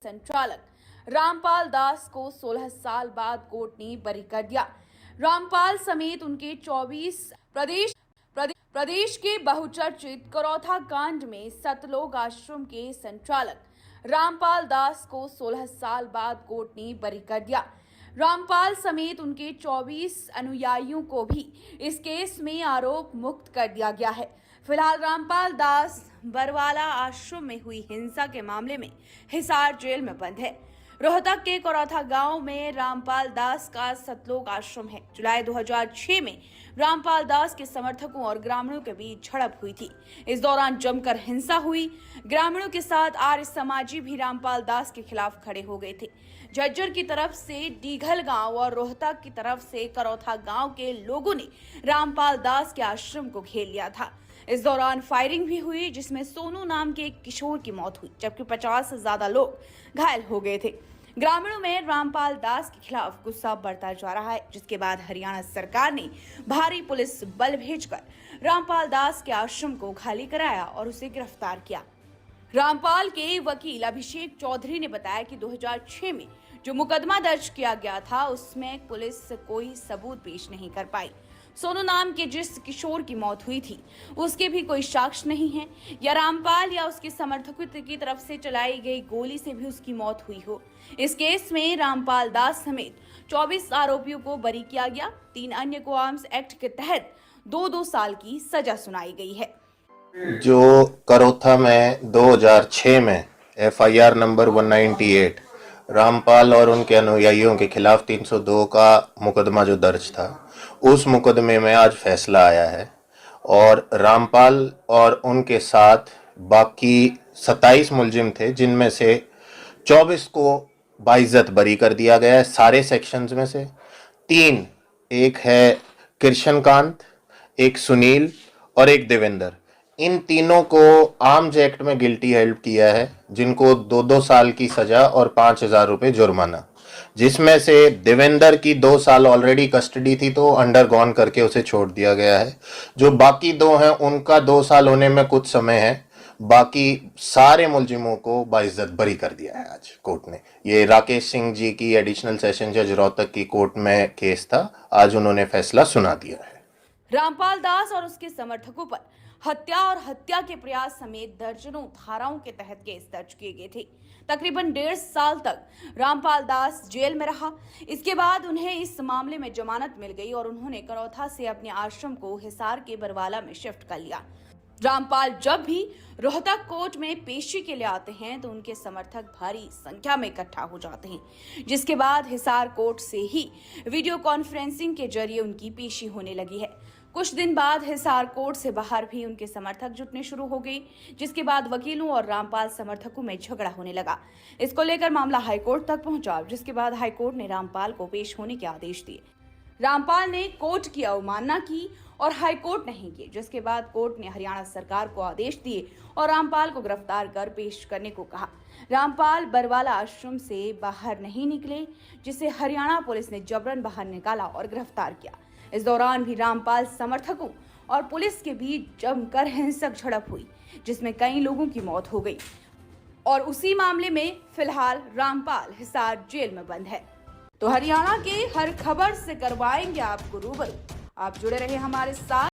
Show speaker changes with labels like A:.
A: संचालक रामपाल दास को 16 साल बाद कोर्ट ने बरी कर दिया। रामपाल समेत उनके 24 प्रदेश के बहुचर्चित करौथा कांड में सतलोक आश्रम के संचालक रामपाल दास को 16 साल बाद कोर्ट ने बरी कर दिया। रामपाल समेत उनके 24 अनुयायियों को भी इस केस में आरोप मुक्त कर दिया गया है। फिलहाल रामपाल दास बरवाला आश्रम में हुई हिंसा के मामले में हिसार जेल में बंद है। रोहतक के करौथा गांव में रामपाल दास का सतलोक आश्रम है। जुलाई 2006 में रामपाल दास के समर्थकों और ग्रामीणों के बीच झड़प हुई थी। इस दौरान जमकर हिंसा हुई। ग्रामीणों के साथ आर्य समाजी भी रामपाल दास के खिलाफ खड़े हो गए थे। झज्जर की तरफ से डीघल गांव और रोहतक की तरफ से करौथा गांव के लोगों ने रामपाल दास के आश्रम को घेर लिया था। इस दौरान फायरिंग भी हुई, जिसमें सोनू नाम के एक किशोर की मौत हुई, जबकि 50 से ज्यादा लोग घायल हो गए थे। ग्रामीणों में रामपाल दास के खिलाफ गुस्सा बढ़ता जा रहा है, जिसके बाद हरियाणा सरकार ने भारी पुलिस बल भेजकर रामपाल दास के आश्रम को खाली कराया और उसे गिरफ्तार किया। रामपाल के वकील अभिषेक चौधरी ने बताया कि 2006 में जो मुकदमा दर्ज किया गया था, उसमें पुलिस कोई सबूत पेश नहीं कर पाई। सोनू नाम के जिस किशोर की मौत हुई थी, उसके भी कोई साक्ष्य नहीं है, या रामपाल या उसके समर्थकों की तरफ से चलाई गई गोली से भी उसकी मौत हुई हो। इस केस में रामपाल दास समेत 24 आरोपियों को बरी किया गया। 3 अन्य को आर्म्स एक्ट के तहत 2-2 साल की सजा सुनाई गई है।
B: जो करौथा में 2006 में FIR नंबर 198 रामपाल और उनके अनुयायियों के खिलाफ 302 का मुकदमा जो दर्ज था, उस मुकदमे में आज फैसला आया है और रामपाल और उनके साथ बाकी 27 मुलजिम थे, जिनमें से 24 को बाइज्जत बरी कर दिया गया है। सारे सेक्शंस में से 3, एक है कृष्णकांत, एक सुनील और एक देवेंद्र, इन तीनों को आर्म्स एक्ट में गिल्टी हेल्ड किया है, जिनको 2-2 साल की सजा और 5,000 रुपये जुर्माना, जिसमें से देवेंद्र की 2 साल ऑलरेडी कस्टडी थी तो अंडरगॉन करके उसे छोड़ दिया गया है। जो बाकी 2 हैं उनका 2 साल होने में कुछ समय है। बाकी सारे मुलजिमों को बाइज्जत बरी कर दिया है आज कोर्ट ने। ये राकेश सिंह जी की एडिशनल सेशन जज रोहतक की कोर्ट में केस था, आज उन्होंने फैसला सुना दिया है।
A: रामपाल दास और उसके समर्थकों पर हत्या और हत्या के प्रयास समेत दर्जनों धाराओं के तहत केस दर्ज किए गए थे। तकरीबन 1.5 साल तक रामपाल दास जेल में रहा। इसके बाद उन्हें इस मामले में जमानत मिल गई और उन्होंने करौथा से अपने आश्रम को हिसार के बरवाला में शिफ्ट कर लिया। रामपाल जब भी रोहतक कोर्ट में पेशी के लिए आते हैं तो उनके समर्थक भारी संख्या में इकट्ठा हो जाते हैं, जिसके बाद हिसार कोर्ट से ही वीडियो कॉन्फ्रेंसिंग के जरिए उनकी पेशी होने लगी है। कुछ दिन बाद हिसार कोर्ट से बाहर भी उनके समर्थक जुटने शुरू हो गए, जिसके बाद वकीलों और रामपाल समर्थकों में झगड़ा होने लगा। इसको लेकर मामला हाईकोर्ट तक पहुंचा, जिसके बाद हाईकोर्ट ने रामपाल को पेश होने के आदेश दिए। रामपाल ने कोर्ट की अवमानना की और हाईकोर्ट नहीं किए, जिसके बाद कोर्ट ने हरियाणा सरकार को आदेश दिए और रामपाल को गिरफ्तार कर पेश करने को कहा। रामपाल बरवाला आश्रम से बाहर नहीं निकले, जिसे हरियाणा पुलिस ने जबरन बाहर निकाला और गिरफ्तार किया। इस दौरान भी रामपाल समर्थकों और पुलिस के बीच जमकर हिंसक झड़प हुई, जिसमें कई लोगों की मौत हो गई और उसी मामले में फिलहाल रामपाल हिसार जेल में बंद है। तो हरियाणा के हर खबर से करवाएंगे आपको रूबरू। आप जुड़े रहे हमारे साथ।